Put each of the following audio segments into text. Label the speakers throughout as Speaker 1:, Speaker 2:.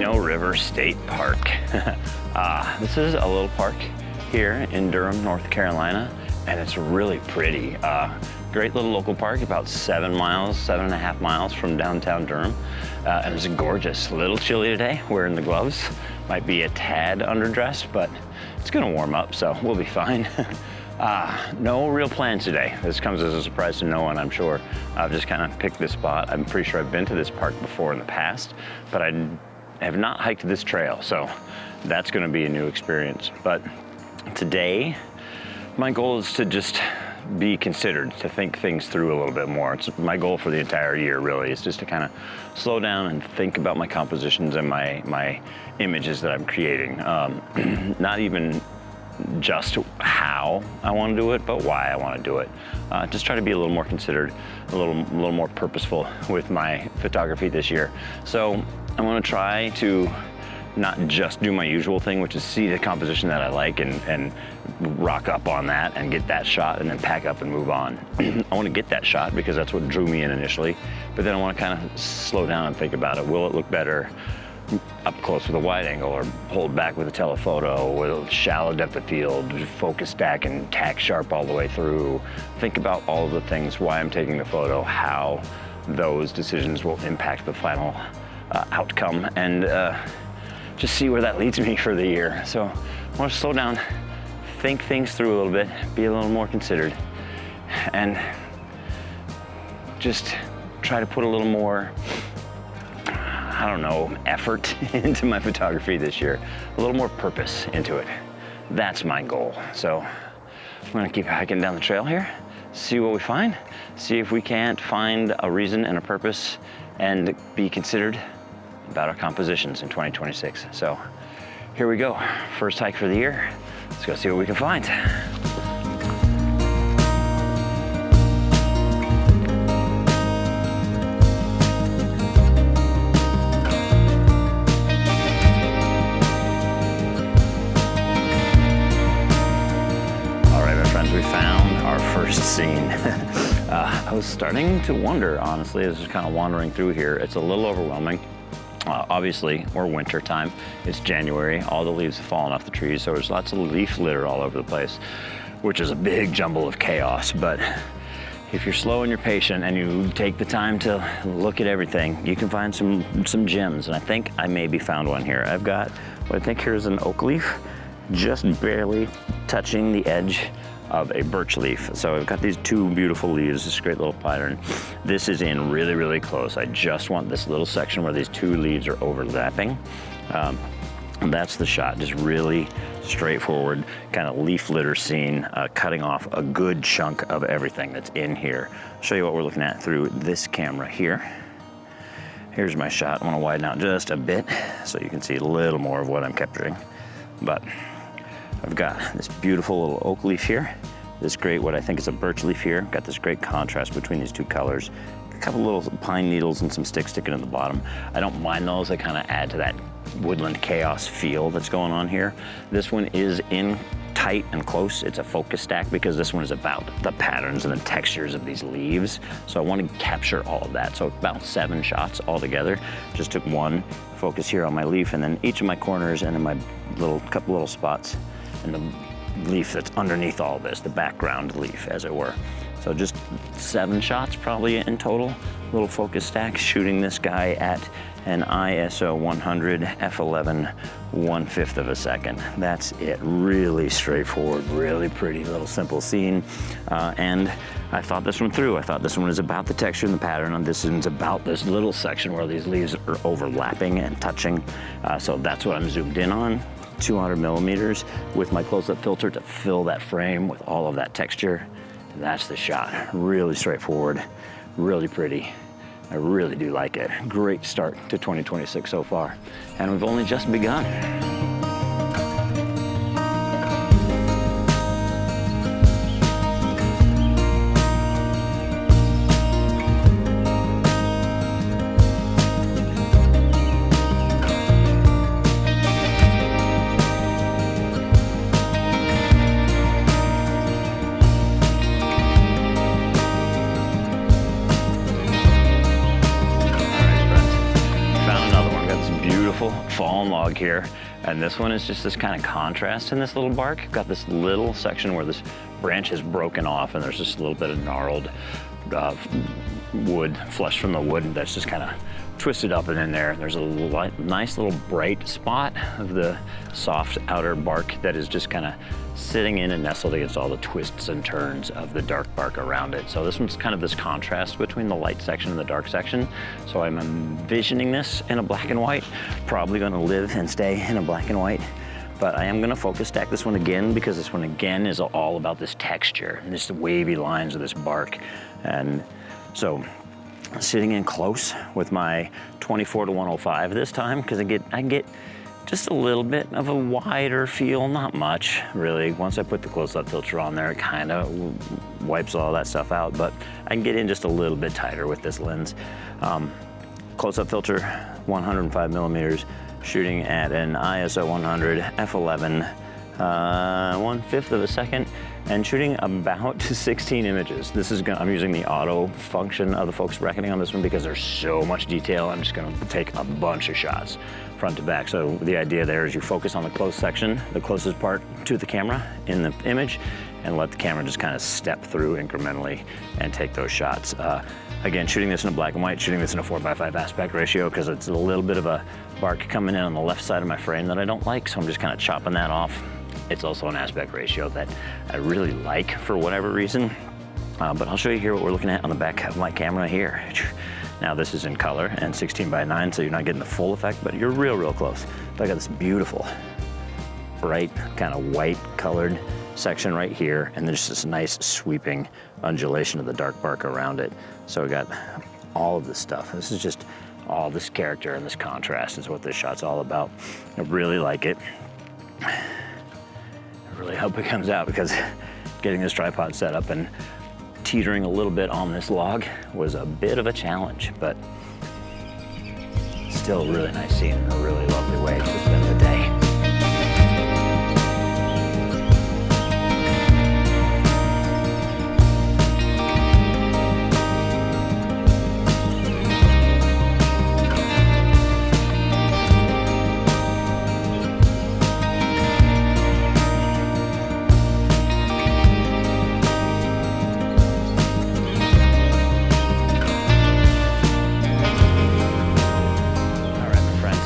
Speaker 1: Chino River State Park. This is a little park here in Durham, North Carolina, and it's really pretty. Great little local park, about 7.5 miles from downtown Durham. And it's gorgeous. A little chilly today, wearing the gloves. Might be a tad underdressed, but it's gonna warm up, so we'll be fine. No real plans today. This comes as a surprise to no one, I'm sure. I've just kind of picked this spot. I'm pretty sure I've been to this park before in the past, but I have not hiked this trail, so that's gonna be a new experience. But today, my goal is to just be considered, to think things through a little bit more. It's my goal for the entire year, really, is just to kind of slow down and think about my compositions and my images that I'm creating. Not even just how I want to do it, but why I want to do it. Just try to be a little more considered, a little more purposeful with my photography this year. So I want to try to not just do my usual thing, which is see the composition that I like and rock up on that and get that shot and then pack up and move on. I want to get that shot because that's what drew me in initially, but then I want to kind of slow down and think about it. Will it look better up close with a wide angle, or hold back with a telephoto, with a shallow depth of field, focus stack and tack sharp all the way through? Think about all of the things, why I'm taking the photo, how those decisions will impact the final outcome, and just see where that leads me for the year. So I want to slow down, think things through a little bit, be a little more considered, and just try to put a little more, I don't know, effort into my photography this year, a little more purpose into it. That's my goal. So I'm gonna keep hiking down the trail here, see what we find, see if we can't find a reason and a purpose and be considered about our compositions in 2026. So here we go, first hike for the year. Let's go see what we can find. All right, my friends, we found our first scene. I was starting to wonder, honestly, as I was kind of wandering through here. It's a little overwhelming. Obviously, we're winter time. It's January. All the leaves have fallen off the trees, so there's lots of leaf litter all over the place, which is a big jumble of chaos. But if you're slow and you're patient and you take the time to look at everything, you can find some gems. And I think I maybe found one here. I've got what I think here is an oak leaf, just barely touching the edge of a birch leaf. So I've got these two beautiful leaves, this great little pattern. This is in really, really close. I just want this little section where these two leaves are overlapping. And that's the shot, just really straightforward, kind of leaf litter scene, cutting off a good chunk of everything that's in here. I'll show you what we're looking at through this camera here. Here's my shot. I want to widen out just a bit so you can see a little more of what I'm capturing. But I've got this beautiful little oak leaf here, this great, what I think is a birch leaf here. Got this great contrast between these two colors. A couple little pine needles and some sticks sticking at the bottom. I don't mind those, they kind of add to that woodland chaos feel that's going on here. This one is in tight and close. It's a focus stack because this one is about the patterns and the textures of these leaves. So I want to capture all of that. So about 7 shots altogether. Just took one focus here on my leaf and then each of my corners and then my couple little spots and the leaf that's underneath all this, the background leaf, as it were. So just 7 shots probably in total. Little focus stack, shooting this guy at an ISO 100 f11 1/5 of a second. That's it. Really straightforward, really pretty little simple scene. And I thought this one through. I thought this one is about the texture and the pattern, and this one's about this little section where these leaves are overlapping and touching. So that's what I'm zoomed in on. 200 millimeters with my close-up filter to fill that frame with all of that texture. And that's the shot. Really straightforward, really pretty. I really do like it. Great start to 2026 so far. And we've only just begun. fallen log here. And this one is just this kind of contrast in this little bark. Got this little section where this branch is broken off and there's just a little bit of gnarled wood, flesh from the wood that's just kind of twisted up and in there. There's a nice little bright spot of the soft outer bark that is just kind of sitting in and nestled against all the twists and turns of the dark bark around it. So this one's kind of this contrast between the light section and the dark section. So I'm envisioning this in a black and white, probably gonna live and stay in a black and white. But I am gonna focus stack this one again because this one again is all about this texture and just the wavy lines of this bark. And so sitting in close with my 24-105 this time because I get just a little bit of a wider feel, not much really. Once I put the close-up filter on there, it kind of wipes all that stuff out, but I can get in just a little bit tighter with this lens. Close-up filter, 105 millimeters, shooting at an ISO 100 f11, 1/5 of a second, and shooting about 16 images. I'm using the auto function of the focus bracketing on this one because there's so much detail. I'm just gonna take a bunch of shots front to back. So the idea there is you focus on the close section, the closest part to the camera in the image, and let the camera just kind of step through incrementally and take those shots. Again, shooting this in a black and white, shooting this in a 4:5 aspect ratio because it's a little bit of a bark coming in on the left side of my frame that I don't like, so I'm just kind of chopping that off. It's also an aspect ratio that I really like for whatever reason. But I'll show you here what we're looking at on the back of my camera here. Now this is in color and 16:9, so you're not getting the full effect, but you're real close. So I got this beautiful, bright, kind of white colored section right here, and there's this nice sweeping undulation of the dark bark around it. So we got all of this stuff. This is just all this character and this contrast is what this shot's all about. I really like it. I really hope it comes out because getting this tripod set up and teetering a little bit on this log was a bit of a challenge, but still a really nice scene and a really lovely way to spend the day.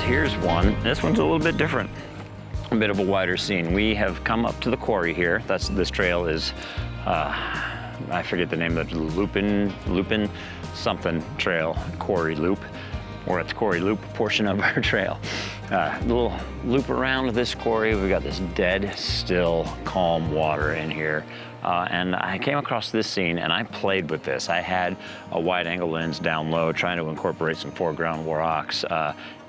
Speaker 1: Here's one. This one's a little bit different, a bit of a wider scene. We have come up to the quarry here. This trail is, I forget the name of it, Lupin something trail, quarry loop, or it's quarry loop portion of our trail. A little loop around this quarry. We've got this dead, still, calm water in here. And I came across this scene and I played with this. I had a wide angle lens down low trying to incorporate some foreground rocks.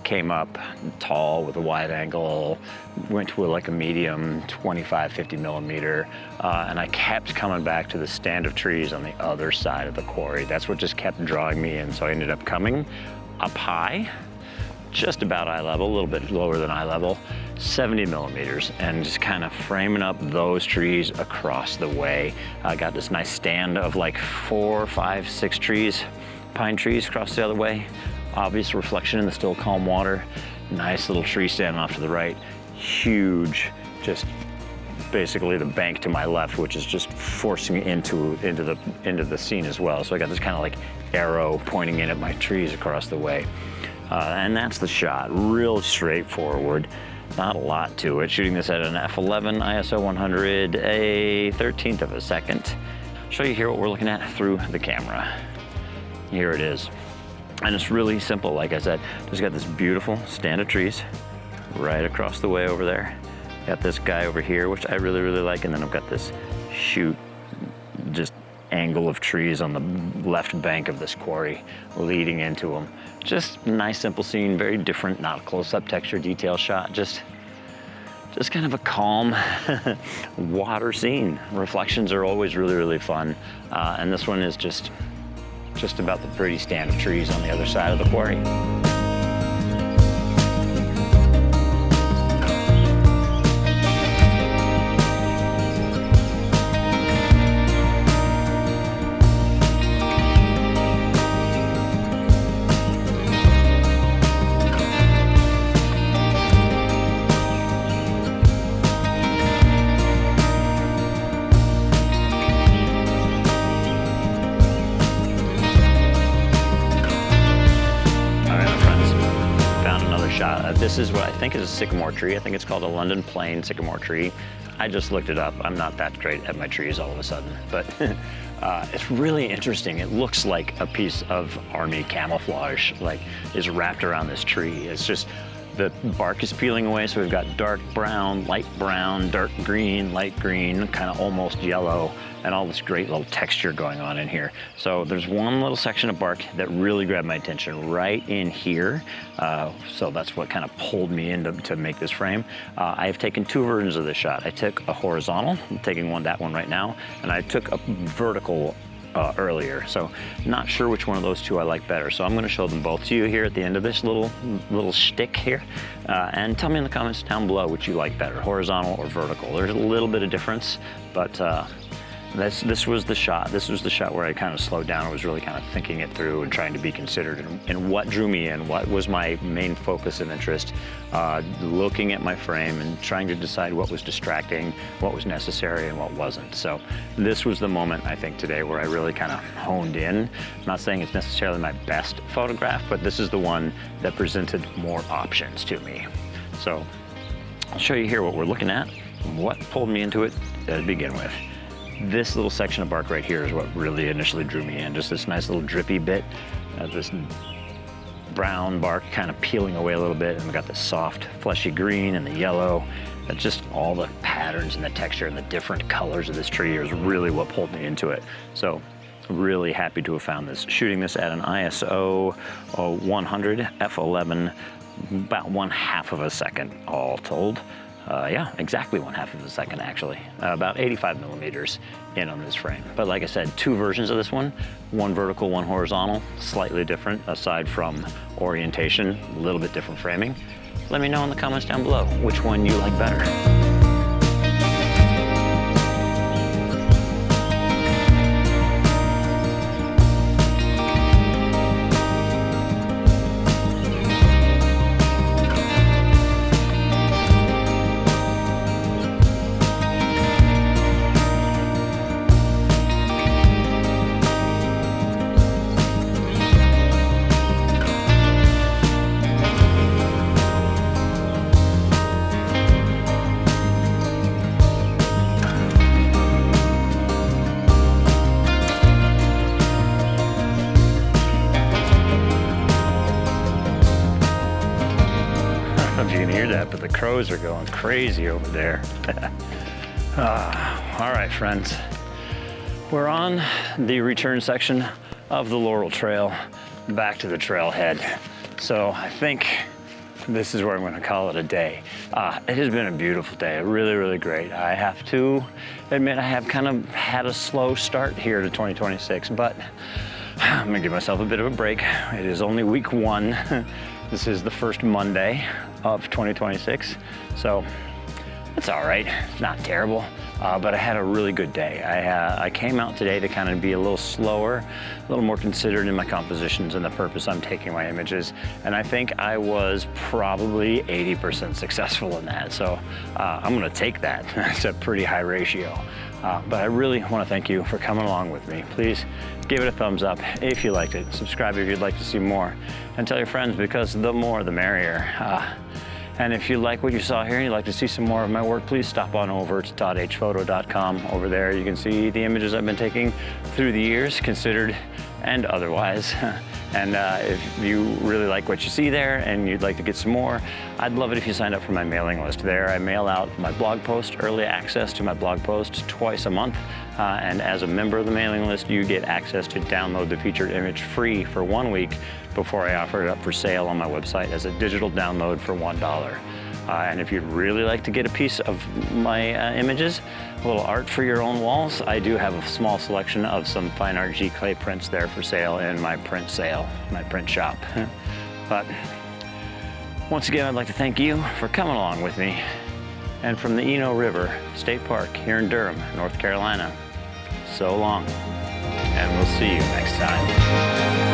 Speaker 1: Came up tall with a wide angle, went to like a medium 25-50 millimeter, and I kept coming back to the stand of trees on the other side of the quarry. That's what just kept drawing me in. So I ended up coming up high, just about eye level, a little bit lower than eye level, 70 millimeters, and just kind of framing up those trees across the way. I got this nice stand of like 4, 5, 6 trees, pine trees across the other way. Obvious reflection in the still calm water. Nice little tree stand off to the right. Huge, just basically the bank to my left, which is just forcing me into the scene as well. So I got this kind of like arrow pointing in at my trees across the way. And that's the shot, real straightforward. Not a lot to it. Shooting this at an f11 ISO 100, a 13th of a second. I'll show you here what we're looking at through the camera. Here it is. And it's really simple, like I said. Just got this beautiful stand of trees right across the way over there. Got this guy over here, which I really like, and then I've got this shoot, just angle of trees on the left bank of this quarry leading into them. Just a nice, simple scene, very different, not a close-up texture detail shot, just kind of a calm water scene. Reflections are always really fun, and this one is just about the pretty stand of trees on the other side of the quarry. This is what I think is a sycamore tree. I think it's called a London plain sycamore tree. I just looked it up. I'm not that great at my trees all of a sudden, but it's really interesting. It looks like a piece of army camouflage, like is wrapped around this tree. It's just, the bark is peeling away, so we've got dark brown, dark green, light green, kind of almost yellow, and all this great little texture going on in here. So there's one little section of bark that really grabbed my attention right in here. So that's what kind of pulled me in to make this frame. I have taken two versions of this shot. I took a horizontal, I'm taking that one right now, and I took a vertical earlier. So not sure which one of those two I like better. So I'm going to show them both to you here at the end of this little shtick here. And tell me in the comments down below which you like better, horizontal or vertical. There's a little bit of difference, but this was the shot. This was the shot where I kind of slowed down. I was really kind of thinking it through and trying to be considered and what drew me in, what was my main focus and interest, looking at my frame and trying to decide what was distracting, what was necessary, and what wasn't. So this was the moment, I think, today where I really kind of honed in. I'm not saying it's necessarily my best photograph, but this is the one that presented more options to me. So I'll show you here what we're looking at and what pulled me into it to begin with. This little section of bark right here is what really initially drew me in. Just this nice little drippy bit, this brown bark kind of peeling away a little bit, and we got the soft fleshy green and the yellow. That's just all the patterns and the texture and the different colors of this tree is really what pulled me into it. So really happy to have found this. Shooting this at an ISO 100 f11, about 1/2 of a second all told. Yeah, exactly 1/2 of a second actually. About 85 millimeters in on this frame. But like I said, two versions of this one vertical, one horizontal, slightly different aside from orientation, a little bit different framing. Let me know in the comments down below which one you like better. But the crows are going crazy over there. All right, friends. We're on the return section of the Laurel Trail back to the trailhead. So I think this is where I'm going to call it a day. It has been a beautiful day, really, really great. I have to admit I have kind of had a slow start here to 2026, but I'm gonna give myself a bit of a break. It is only week 1. This is the first Monday of 2026, so it's all right. It's not terrible, but I had a really good day. I came out today to kind of be a little slower, a little more considered in my compositions and the purpose I'm taking my images, and I think I was probably 80% successful in that, so I'm gonna take that. It's a pretty high ratio. But I really want to thank you for coming along with me. Please give it a thumbs up if you liked it. Subscribe if you'd like to see more. And tell your friends, because the more the merrier. And if you like what you saw here and you'd like to see some more of my work, please stop on over to todhphoto.com. Over there you can see the images I've been taking through the years, considered and otherwise. And if you really like what you see there and you'd like to get some more, I'd love it if you signed up for my mailing list. There I mail out my blog post, early access to my blog post twice a month. And as a member of the mailing list, you get access to download the featured image free for 1 week before I offer it up for sale on my website as a digital download for $1. And if you'd really like to get a piece of my images, a little art for your own walls, I do have a small selection of some fine art G clay prints there for sale in my print sale, my print shop. But once again, I'd like to thank you for coming along with me. And from the Eno River State Park here in Durham, North Carolina, so long, and we'll see you next time.